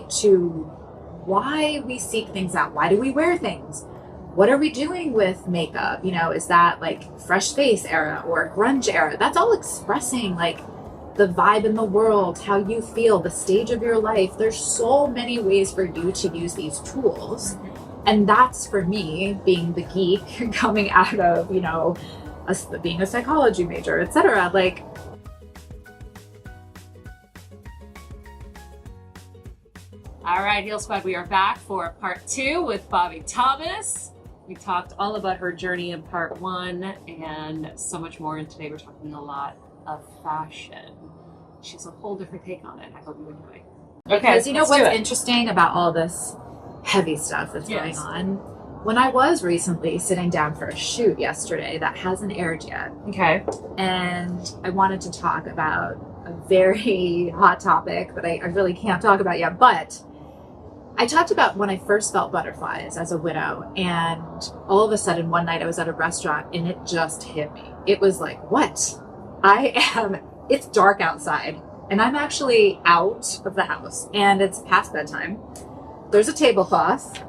to why we seek things out. Why do we wear things? What are we doing with makeup? You know, is that like fresh face era or grunge era? That's all expressing like the vibe in the world, how you feel, the stage of your life. There's so many ways for you to use these tools. And that's for me, being the geek coming out of, you know, being a psychology major, etc. Like, all right, Heal Squad, we are back for part 2 with Bobbie Thomas. We talked all about her journey in part 1 and so much more. And today we're talking a lot of fashion. She has a whole different take on it. I hope you enjoy. Okay, because you know what's interesting about all this heavy stuff that's going on? When I was recently sitting down for a shoot yesterday that hasn't aired yet. Okay. And I wanted to talk about a very hot topic that I really can't talk about yet, but I talked about when I first felt butterflies as a widow, and all of a sudden one night I was at a restaurant and it just hit me. It was like, what? It's dark outside and I'm actually out of the house and it's past bedtime. There's a tablecloth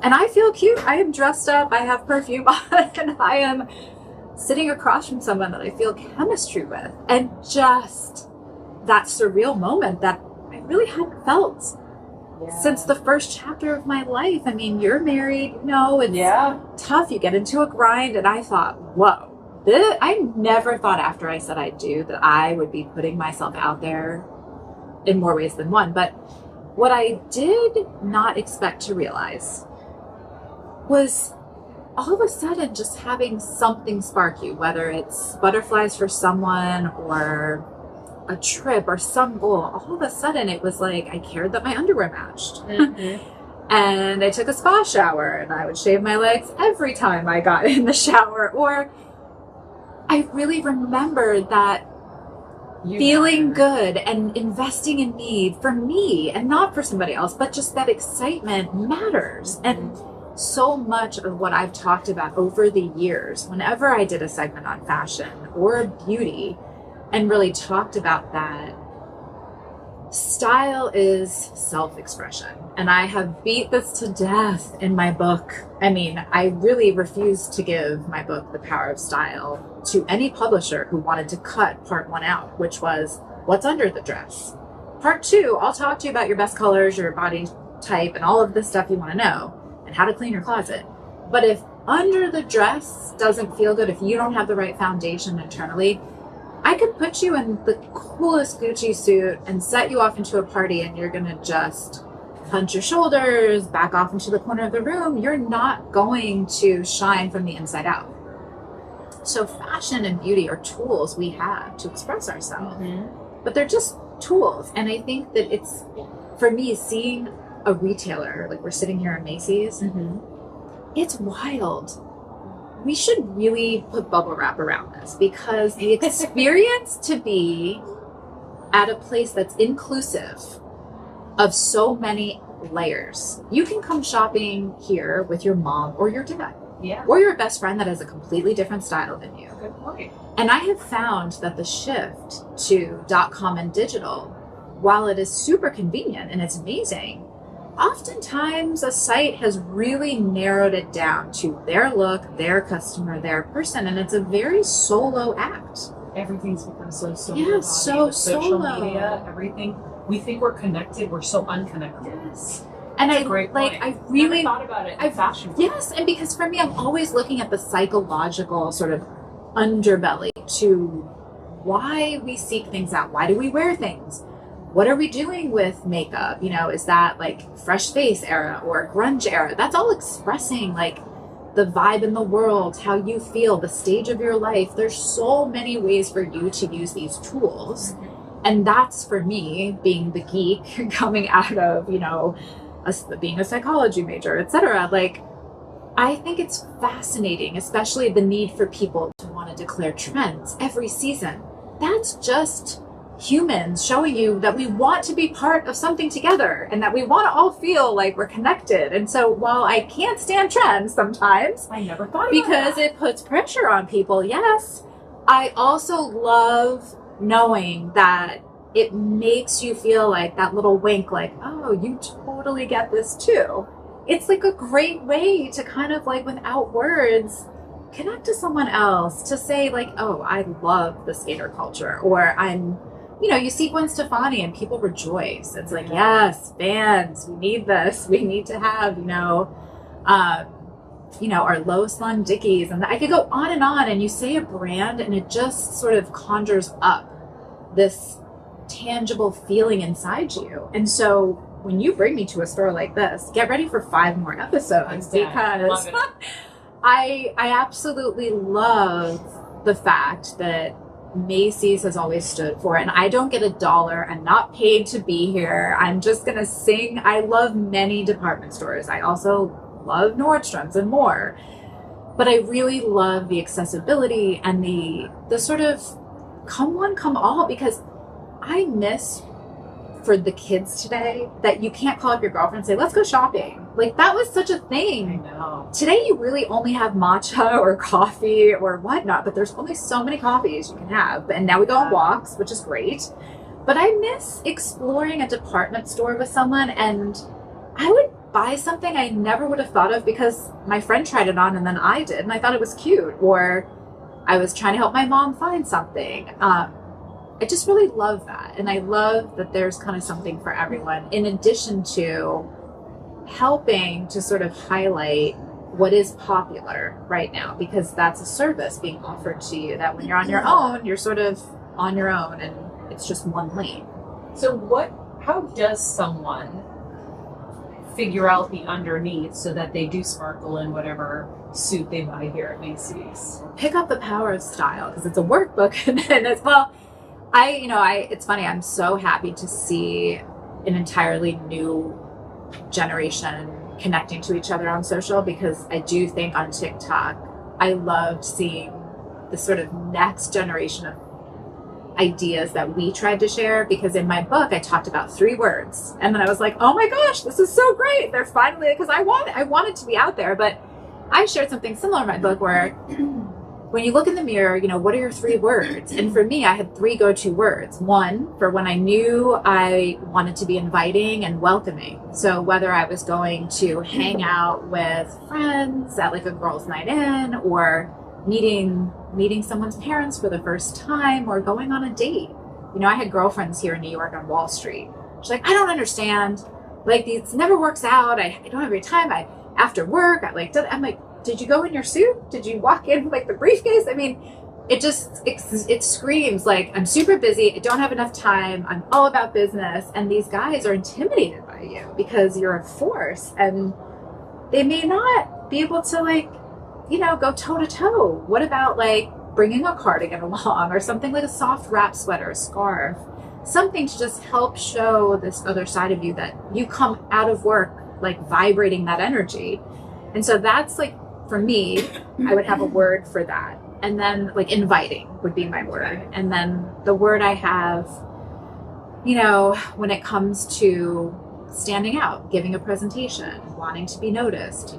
and I feel cute. I am dressed up. I have perfume on and I am sitting across from someone that I feel chemistry with. And just that surreal moment that I really hadn't felt since the first chapter of my life. I mean, you're married, you know, it's tough. You get into a grind. And I thought, whoa, I never thought after I said I do that I would be putting myself out there in more ways than one. But what I did not expect to realize was all of a sudden just having something spark you, whether it's butterflies for someone or a trip or some goal. All of a sudden it was like I cared that my underwear matched. And I took a spa shower and I would shave my legs every time I got in the shower. Or I really remembered that feeling good and investing in me for me and not for somebody else, but just that excitement matters. And so much of what I've talked about over the years, whenever I did a segment on fashion or beauty and really talked about that, style is self-expression. And I have beat this to death in my book. I mean, I really refuse to give my book, The Power of Style, to any publisher who wanted to cut part 1 out, which was what's under the dress. Part 2, I'll talk to you about your best colors, your body type, and all of the stuff you want to know, and how to clean your closet. But if under the dress doesn't feel good, if you don't have the right foundation internally, I could put you in the coolest Gucci suit and set you off into a party and you're gonna just hunch your shoulders, back off into the corner of the room. You're not going to shine from the inside out. So fashion and beauty are tools we have to express ourselves, but they're just tools. And I think that it's, for me, seeing a retailer, like we're sitting here at Macy's, it's wild. We should really put bubble wrap around this, because the experience to be at a place that's inclusive of so many layers. You can come shopping here with your mom or your dad. Or your best friend that has a completely different style than you. Good point. And I have found that the shift to .com and digital, while it is super convenient and it's amazing, oftentimes a site has really narrowed it down to their look, their customer, their person, and it's a very solo act. Everything's become so solo. Yeah, so social solo. media, everything. We think we're connected, we're so unconnected. Yes. And I Great like, point. I really Never thought about it in fashion. Yes, and because for me, I'm always looking at the psychological sort of underbelly to why we seek things out. Why do we wear things? What are we doing with makeup? You know, is that like fresh face era or grunge era? That's all expressing like the vibe in the world, how you feel, the stage of your life. There's so many ways for you to use these tools. And that's for me, being the geek coming out of, you know, being a psychology major, etc. Like, I think it's fascinating, especially the need for people to want to declare trends every season. That's just humans showing you that we want to be part of something together and that we want to all feel like we're connected. And so while I can't stand trends sometimes, I never thought about because that. it puts pressure on people, yes, I also love knowing that it makes you feel like that little wink, like, oh, you totally get this too. It's like a great way to kind of like, without words, connect to someone else, to say like, oh, I love the skater culture, or you see Gwen Stefani and people rejoice. It's like, yes, fans, we need this. We need to have, our low slung Dickies. And I could go on, and you say a brand and it just sort of conjures up this tangible feeling inside you. And so when you bring me to a store like this, get ready for 5 more episodes, because I absolutely love the fact that Macy's has always stood for it, and I don't get $1. I'm not paid to be here. I'm just gonna sing. I love many department stores. I also love Nordstrom's and more, but I really love the accessibility and the sort of come one, come all, because I miss for the kids today that you can't call up your girlfriend and say, let's go shopping. Like, that was such a thing. I know. Today you really only have matcha or coffee or whatnot, but there's only so many coffees you can have. And now we go on walks, which is great. But I miss exploring a department store with someone, and I would buy something I never would have thought of because my friend tried it on and then I did, and I thought it was cute. Or I was trying to help my mom find something. I just really love that. And I love that there's kind of something for everyone, in addition to helping to sort of highlight what is popular right now, because that's a service being offered to you that when you're on your own, you're sort of on your own and it's just one lane. So how does someone figure out the underneath so that they do sparkle in whatever suit they buy here at Macy's? Pick up the power of style, because it's a workbook. And it's, it's funny. I'm so happy to see an entirely new generation connecting to each other on social, because I do think on TikTok, I loved seeing the sort of next generation of ideas that we tried to share, because in my book, I talked about 3 words. And then I was like, oh my gosh, this is so great. They're finally, because I want it to be out there. But I shared something similar in my book where when you look in the mirror, what are your 3 words? And for me, I had 3 go-to words. 1, for when I knew I wanted to be inviting and welcoming. So whether I was going to hang out with friends at like a girls' night in, or meeting someone's parents for the first time, or going on a date. I had girlfriends here in New York on Wall Street. She's like, I don't understand. Like, this never works out. I don't have any time. After work, I'm like, did you go in your suit? Did you walk in with like the briefcase? I mean, it screams like, I'm super busy. I don't have enough time. I'm all about business. And these guys are intimidated by you because you're a force, and they may not be able to go toe to toe. What about like bringing a cardigan along, or something like a soft wrap sweater, a scarf, something to just help show this other side of you, that you come out of work like vibrating that energy. And so that's like, for me, I would have a word for that. And then like inviting would be my word. And then the word I have, when it comes to standing out, giving a presentation, wanting to be noticed,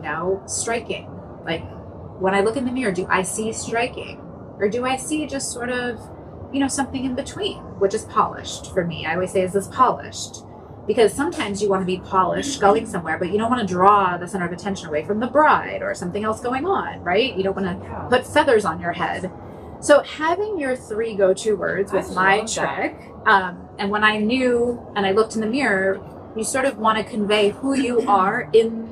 striking. Like, when I look in the mirror, do I see striking? Or do I see just sort of, something in between, which is polished for me? I always say, is this polished? Because sometimes you want to be polished going somewhere, but you don't want to draw the center of attention away from the bride or something else going on, right? You don't want to put feathers on your head. So having your 3 go-to words was my trick. And when I knew and I looked in the mirror, you sort of want to convey who you are in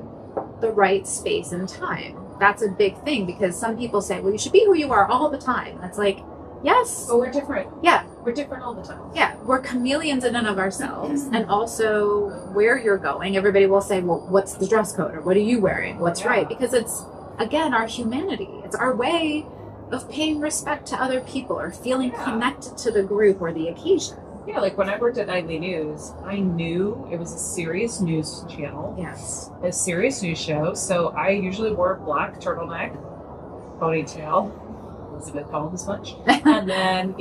the right space and time. That's a big thing, because some people say, well, you should be who you are all the time. That's like, yes. But we're different. Yeah. We're different all the time. Yeah. We're chameleons in and of ourselves. And also where you're going, everybody will say, well, what's the dress code? Or what are you wearing? What's right? Because it's, again, our humanity. It's our way of paying respect to other people, or feeling connected to the group or the occasion. Yeah, like when I worked at Nightly News, I knew it was a serious news channel. Yes. A serious news show. So I usually wore a black turtleneck, ponytail, Elizabeth called this much, and then,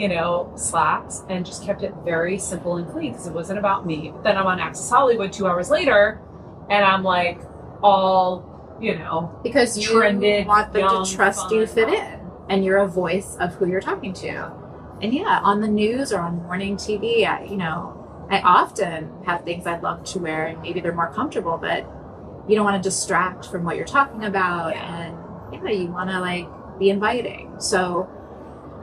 slacks, and just kept it very simple and clean, because it wasn't about me. But then I'm on Access Hollywood 2 hours later, and I'm like all, because you trended, want them young, to trust fun, you fit in, and you're a voice of who you're talking to. And yeah, on the news or on morning TV, I often have things I'd love to wear, and maybe they're more comfortable, but you don't want to distract from what you're talking about. And you want to like be inviting. So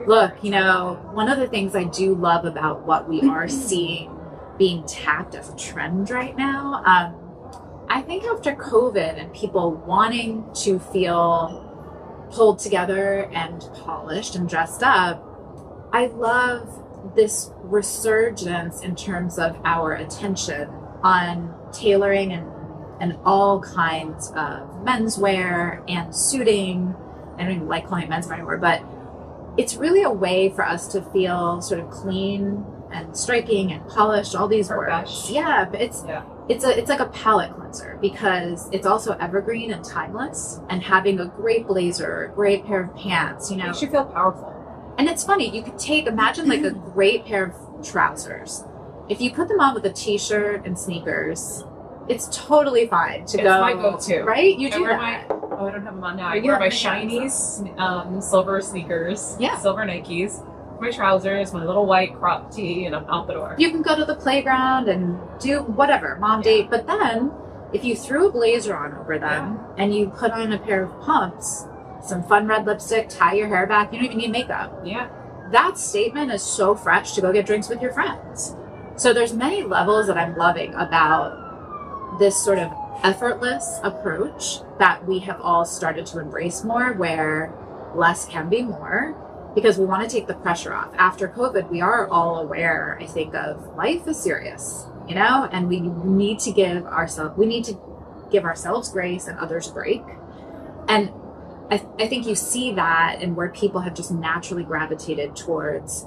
look, one of the things I do love about what we are seeing being tapped as a trend right now, I think after COVID and people wanting to feel pulled together and polished and dressed up, I love this resurgence in terms of our attention on tailoring and all kinds of menswear and suiting. I don't even like calling it menswear anymore, but it's really a way for us to feel sort of clean and striking and polished, all these words. Yeah, but it's like a palette cleanser because it's also evergreen and timeless, and having a great blazer, a great pair of pants, makes you feel powerful. And it's funny, you could imagine like a great pair of trousers. If you put them on with a t-shirt and sneakers, it's totally fine to go. It's my go-to. Right? You do that. I don't have them on now. I wear my shiny silver sneakers, silver Nikes, my trousers, my little white crop tee, and I'm out the door. You can go to the playground and do whatever, mom date, but then if you threw a blazer on over them and you put on a pair of pumps, some fun red lipstick, tie your hair back, you don't even need makeup. Yeah. That statement is so fresh to go get drinks with your friends. So there's many levels that I'm loving about this sort of effortless approach that we have all started to embrace more, where less can be more, because we want to take the pressure off. After COVID, we are all aware, I think, of life is serious, and we need to give ourselves grace and others break. And I think you see that in where people have just naturally gravitated towards,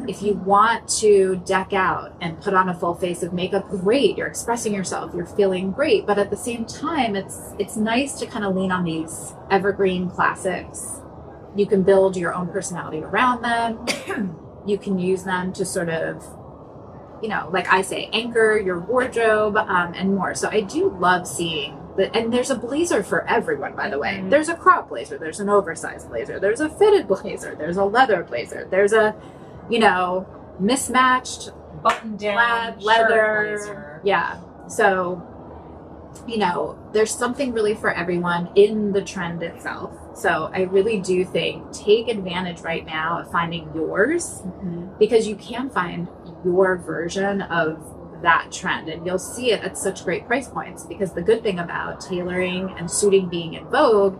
if you want to deck out and put on a full face of makeup, great, you're expressing yourself, you're feeling great. But at the same time, it's nice to kind of lean on these evergreen classics. You can build your own personality around them. You can use them to sort of, like I say, anchor your wardrobe and more. So I do love seeing and there's a blazer for everyone, by the way. Mm-hmm. There's a crop blazer, there's an oversized blazer, there's a fitted blazer, there's a leather blazer, there's a, mismatched button down leather blazer. Yeah. So, there's something really for everyone in the trend itself. So I really do think take advantage right now of finding yours, because you can find your version of that trend, and you'll see it at such great price points, because the good thing about tailoring and suiting being in vogue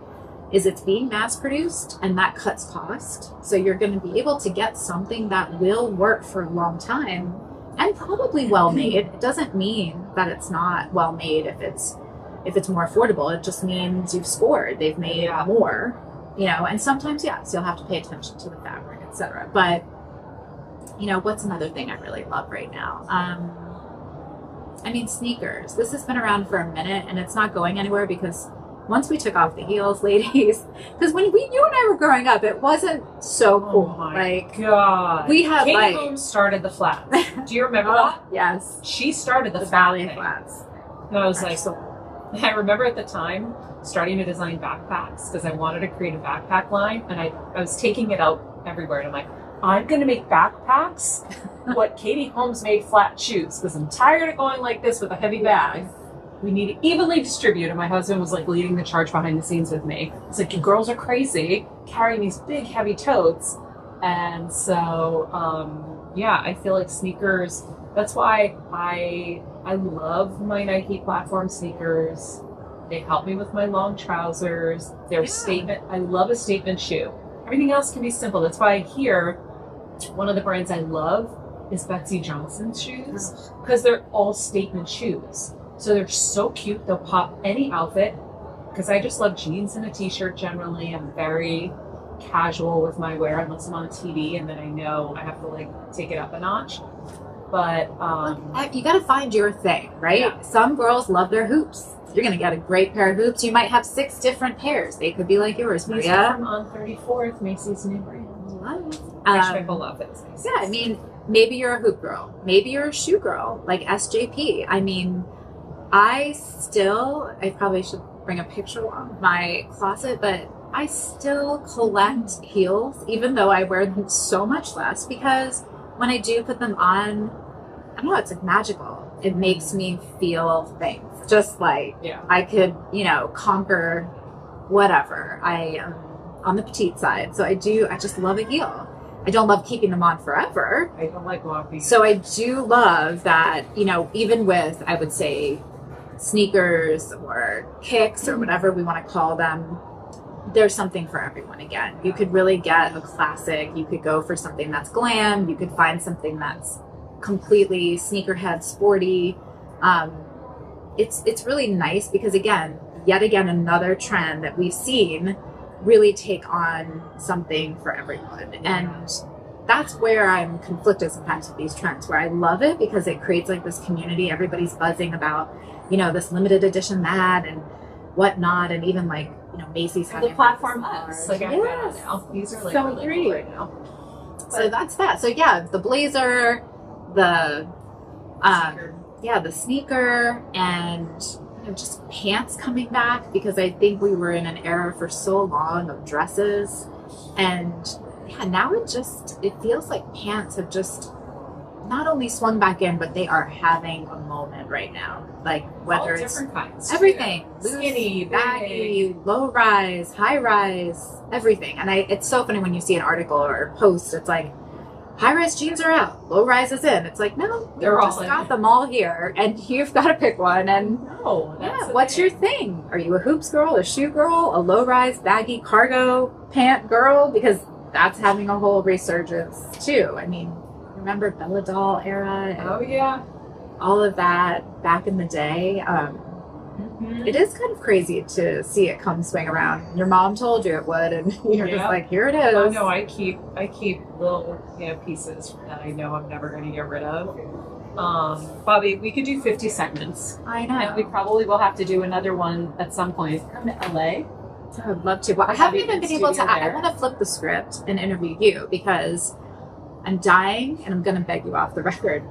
is it's being mass produced, and that cuts cost. So you're going to be able to get something that will work for a long time and probably well made. It doesn't mean that it's not well made if it's more affordable. It just means you've scored. They've made more, and sometimes, yes, you'll have to pay attention to the fabric, etc. But, what's another thing I really love right now? Sneakers. This has been around for a minute, and it's not going anywhere, because once we took off the heels, ladies, because when you and I were growing up, it wasn't so cool. Oh my God. We had Katie Holmes started the flats. Do you remember that? Yes. She started the ballet flats. And I was like, I remember at the time starting to design backpacks, because I wanted to create a backpack line, and I was taking it out everywhere, and I'm like, I'm going to make backpacks what Katie Holmes made flat shoes, because I'm tired of going like this with a heavy bag. We need to evenly distribute. And my husband was like leading the charge behind the scenes with me. It's like, you girls are crazy carrying these big heavy totes. And so, I feel like sneakers, that's why I love my Nike platform sneakers. They help me with my long trousers. They're statement. I love a statement shoe. Everything else can be simple. That's why one of the brands I love is Betsy Johnson's shoes, because they're all statement shoes. So they're so cute. They'll pop any outfit, because I just love jeans and a t-shirt generally. I'm very casual with my wear unless I'm on TV, and then I know I have to take it up a notch. But you got to find your thing, right? Yeah. Some girls love their hoops. You're going to get a great pair of hoops. You might have 6 different pairs. They could be like yours, Maria. From on 34th, Macy's new brand. Love it. Yeah, maybe you're a hoop girl. Maybe you're a shoe girl, like SJP. I probably should bring a picture along my closet, but I still collect heels, even though I wear them so much less, because when I do put them on, I don't know, it's like magical. It makes me feel things. Just like I could, conquer whatever. I am on the petite side. So I just love a heel. I don't love keeping them on forever. I don't like walking. So I do love that, even with, I would say, sneakers or kicks or whatever we want to call them, there's something for everyone again. You could really get a classic. You could go for something that's glam. You could find something that's completely sneakerhead sporty. It's really nice because yet again, another trend that we've seen really take on something for everyone. And that's where I'm conflicted sometimes with these trends, where I love it because it creates like this community. Everybody's buzzing about, this limited edition that and whatnot. And even like, Macy's having the platform X. Like I got now. These are like so really great cool right now. So that's that. So the blazer, the the sneaker, and just pants coming back, because I think we were in an era for so long of dresses, and now it feels like pants have just not only swung back in, but they are having a moment right now. Like whether all it's different kinds, everything, skinny, baggy, low rise, high rise, everything. And it's so funny when you see an article or a post, it's like, high-rise jeans are out, low-rise is in. It's like, no, they're all just got them all here, and you've got to pick one. And what's your thing? Are you a hoops girl, a shoe girl, a low-rise baggy cargo pant girl? Because that's having a whole resurgence too. I mean, remember Bella Doll era? Oh yeah, all of that back in the day. It is kind of crazy to see it come swing around. Your mom told you it would, and you're just like, here it is. Oh no, I keep little pieces that I know I'm never going to get rid of. Bobbie, we could do 50 segments. I know. And we probably will have to do another one at some point. Come to LA. I would love to. Well, I haven't even been able to. I want to flip the script and interview you, because I'm dying, and I'm going to beg you off the record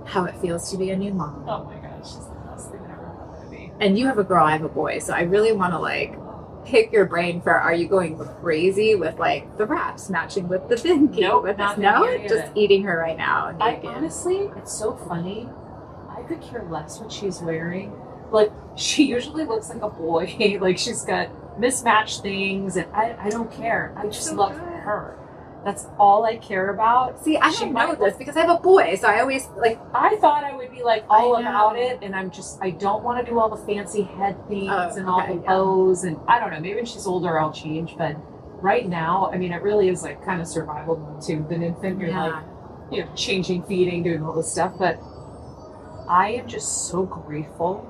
how it feels to be a new mom. Oh my gosh, it's the best thing ever happened to me. And you have a girl, I have a boy, so I really want to pick your brain for, are you going crazy with the wraps matching with the binky? Nope, Just eating her right now. Honestly, it's so funny. I could care less what she's wearing. She usually looks like a boy. She's got mismatched things, and I don't care. I just love her. That's all I care about. See, I don't know this because I have a boy, so I always I thought I would be all about it, and I don't want to do all the fancy head things and all the bows, and I don't know. Maybe when she's older, I'll change. But right now, I mean, it really is kind of survival mode too. With an infant, you're changing, feeding, doing all this stuff. But I am just so grateful,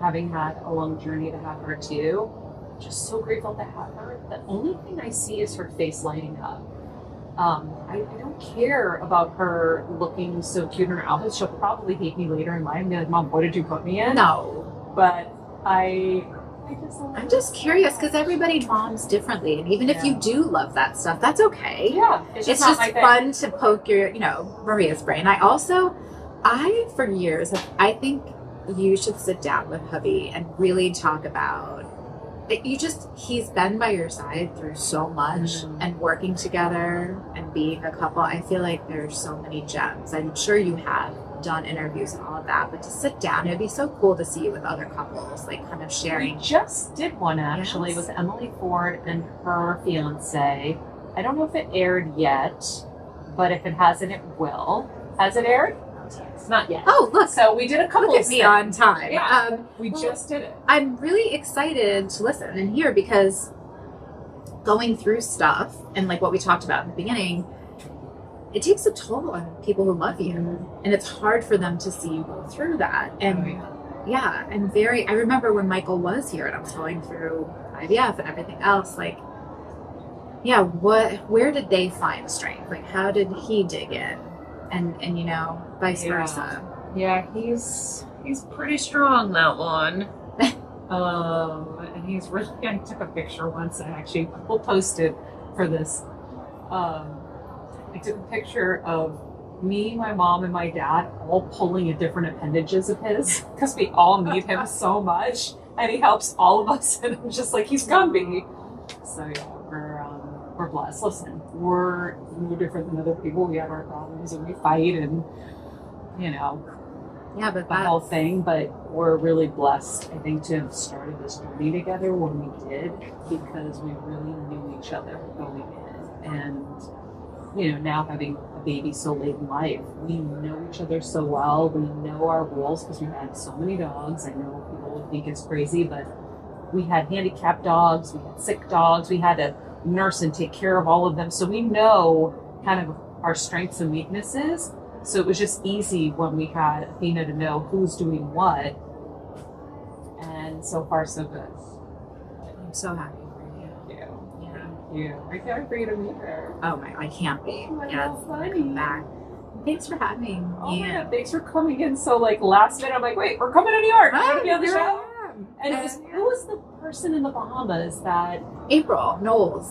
having had a long journey to have her too. Just so grateful to have her. The only thing I see is her face lighting up. I don't care about her looking so cute in her outfits. She'll probably hate me later in life and be like, Mom, what did you put me in? No. But I'm just curious, because everybody moms differently, and even if you do love that stuff, that's okay. Yeah. It's just fun to poke your, Maria's brain. For years, I think you should sit down with hubby and really talk about he's been by your side through so much, and working together and being a couple. I feel like there's so many gems. I'm sure you have done interviews and all of that, but to sit down, it'd be so cool to see you with other couples, kind of sharing. We just did one actually with Emily Ford and her fiance. I don't know if it aired yet, but if it hasn't, it will. Has it aired? Not yet. Oh, look. So we did a couple of me on time. Yeah. We just did it. I'm really excited to listen and hear, because going through stuff and what we talked about in the beginning, it takes a toll on people who love you, and it's hard for them to see you go through that. And I remember when Michael was here and I was going through IVF and everything else, where did they find strength? How did he dig in? And vice versa. Yeah, he's pretty strong, that one. And he's really. I took a picture once, and actually we'll post it for this. I took a picture of me, my mom, and my dad all pulling at different appendages of his, because we all need him so much, and he helps all of us. And I'm just he's Gumby. So yeah, we're blessed. Listen, we're no different than other people. We have our problems and we fight and, you know, Yeah, but the whole thing, but we're really blessed, I think, to have started this journey together when we did, because we really knew each other going in. And, you know, now having a baby so late in life, we know each other so well. We know our roles because we've had so many dogs. I know people will think it's crazy, but we had handicapped dogs, we had sick dogs, we had to nurse and take care of all of them. So we know kind of our strengths and weaknesses. So it was just easy when we had Athena to know who's doing what. And so far, so good. I'm so happy for you. Thank you. Yeah. Thank you. I can't wait to meet her. Oh my, I can't wait. Oh my Yeah, God, it's funny. come back. Thanks for having me. Oh my God, thanks for coming in so like last minute. I'm like, wait, we're coming to New York. We're going to be on the Here I show. am. And it was, who was the person in the Bahamas that... April Knowles.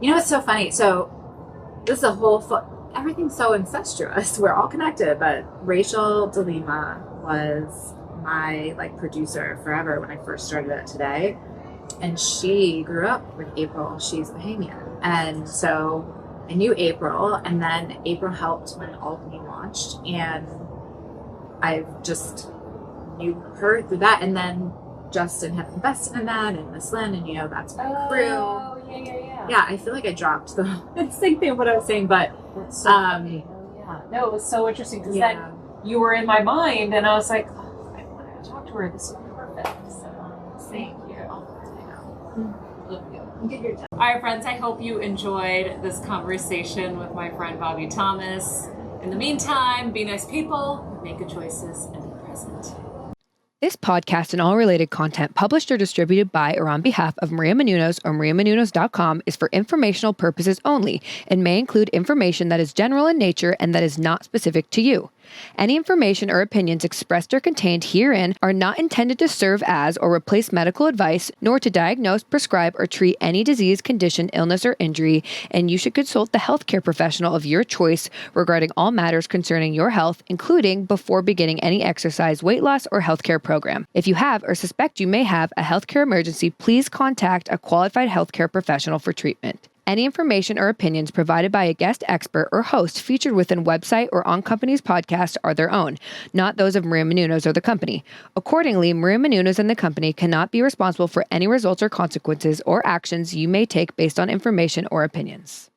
You know what's so funny? So this is a whole everything's so incestuous. We're all connected, but Rachel DeLima was my like producer forever when I first started at Today, and she grew up with April. She's Bahamian, and so I knew April, and then April helped when Albany launched, and I just knew her through that, and then Justin had invested in that, and Miss Lynn, and you know, that's my crew. Oh, yeah. Yeah, I feel like I dropped the same thing of what I was saying, but That's so funny. Oh, yeah. No, it was so interesting because then you were in my mind, and I was like, oh, I want to talk to her. This would be perfect. So thank you. Love you. get your time. All right, friends, I hope you enjoyed this conversation with my friend Bobbie Thomas. In the meantime, be nice people, make good choices, and be present. This podcast and all related content published or distributed by or on behalf of Maria Menounos or mariamenounos.com is for informational purposes only and may include information that is general in nature and that is not specific to you. Any information or opinions expressed or contained herein are not intended to serve as or replace medical advice, nor to diagnose, prescribe, or treat any disease, condition, illness, or injury, and you should consult the healthcare professional of your choice regarding all matters concerning your health, including before beginning any exercise, weight loss, or healthcare program. If you have or suspect you may have a healthcare emergency, please contact a qualified healthcare professional for treatment. Any information or opinions provided by a guest expert or host featured within website or on company's podcast are their own, not those of Maria Menounos or the company. Accordingly, Maria Menounos and the company cannot be responsible for any results or consequences or actions you may take based on information or opinions.